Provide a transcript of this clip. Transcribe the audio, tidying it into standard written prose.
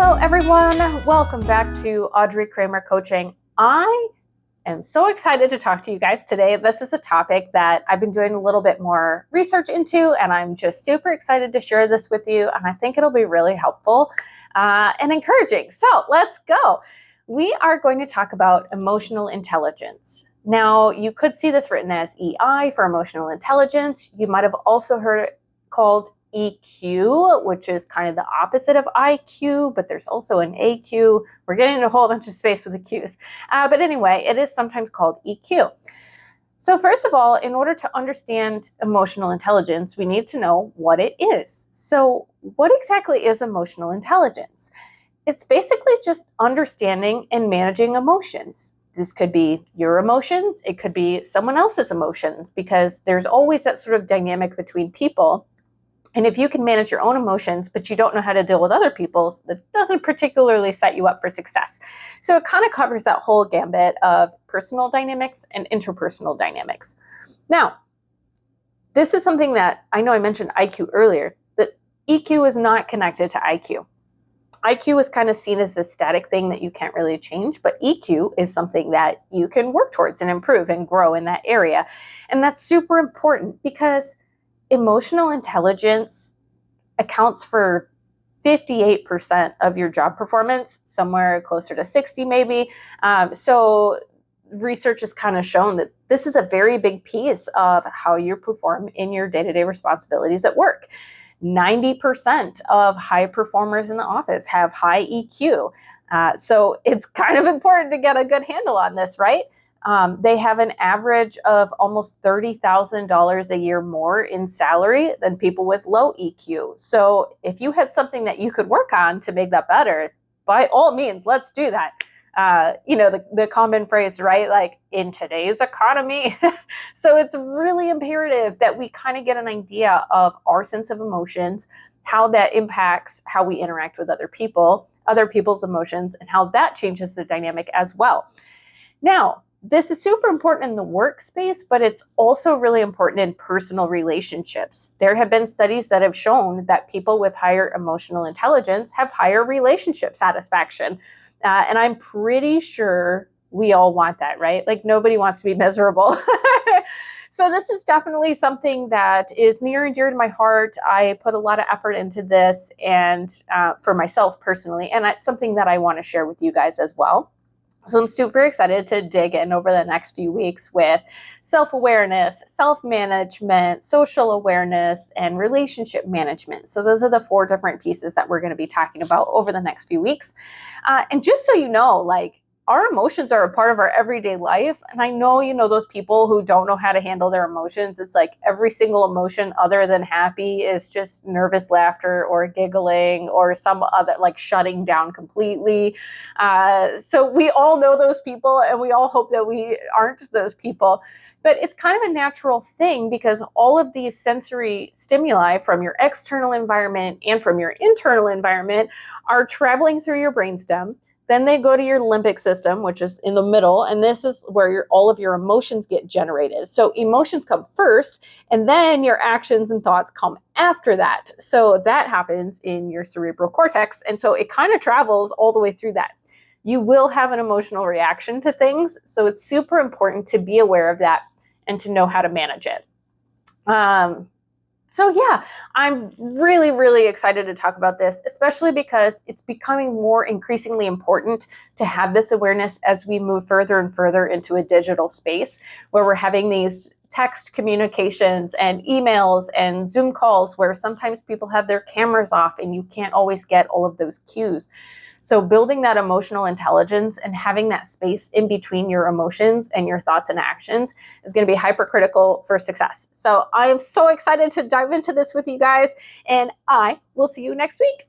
Hello, everyone. Welcome back to Audrey Kramer Coaching. I am so excited to talk to you guys today. This is a topic that I've been doing a little bit more research into, and I'm just super excited to share this with you. And I think it'll be really helpful and encouraging. So let's go. We are going to talk about emotional intelligence. Now, you could see this written as EI for emotional intelligence. You might have also heard it called EQ, which is kind of the opposite of IQ, but there's also an AQ. We're getting into a whole bunch of space with the Qs. But anyway, it is sometimes called EQ. So first of all, in order to understand emotional intelligence, we need to know what it is. So what exactly is emotional intelligence? It's basically just understanding and managing emotions. This could be your emotions. It could be someone else's emotions, because there's always that sort of dynamic between people. And if you can manage your own emotions, but you don't know how to deal with other people's, that doesn't particularly set you up for success. So it kind of covers that whole gambit of personal dynamics and interpersonal dynamics. Now, this is something that I know I mentioned IQ earlier, that EQ is not connected to IQ. IQ is kind of seen as this static thing that you can't really change, but EQ is something that you can work towards and improve and grow in that area. And that's super important because emotional intelligence accounts for 58% of your job performance, somewhere closer to 60 maybe. So research has kind of shown that this is a very big piece of how you perform in your day-to-day responsibilities at work. 90% of high performers in the office have high EQ. So it's kind of important to get a good handle on this, right? They have an average of almost $30,000 a year more in salary than people with low EQ. So if you had something that you could work on to make that better, by all means, let's do that. The common phrase, right? Like, in today's economy. So it's really imperative that we kind of get an idea of our sense of emotions, how that impacts how we interact with other people, other people's emotions, and how that changes the dynamic as well. Now, this is super important in the workspace, but it's also really important in personal relationships. There have been studies that have shown that people with higher emotional intelligence have higher relationship satisfaction. And I'm pretty sure we all want that, right? Like, nobody wants to be miserable. So this is definitely something that is near and dear to my heart. I put a lot of effort into this, and for myself personally, and it's something that I want to share with you guys as well. So I'm super excited to dig in over the next few weeks with self-awareness, self-management, social awareness, and relationship management. So those are the 4 different pieces that we're going to be talking about over the next few weeks. And just so you know, like, our emotions are a part of our everyday life. And I know, those people who don't know how to handle their emotions. It's like every single emotion other than happy is just nervous laughter or giggling or some other, like, shutting down completely. So we all know those people, and we all hope that we aren't those people. But it's kind of a natural thing, because all of these sensory stimuli from your external environment and from your internal environment are traveling through your brainstem. Then they go to your limbic system, which is in the middle, and this is where all of your emotions get generated. So emotions come first, and then your actions and thoughts come after that. So that happens in your cerebral cortex, and so it kind of travels all the way through that. You will have an emotional reaction to things, so it's super important to be aware of that and to know how to manage it. So yeah, I'm really, really excited to talk about this, especially because it's becoming more increasingly important to have this awareness as we move further and further into a digital space where we're having these text communications and emails and Zoom calls where sometimes people have their cameras off and you can't always get all of those cues. So building that emotional intelligence and having that space in between your emotions and your thoughts and actions is going to be hypercritical for success. So I am so excited to dive into this with you guys, and I will see you next week.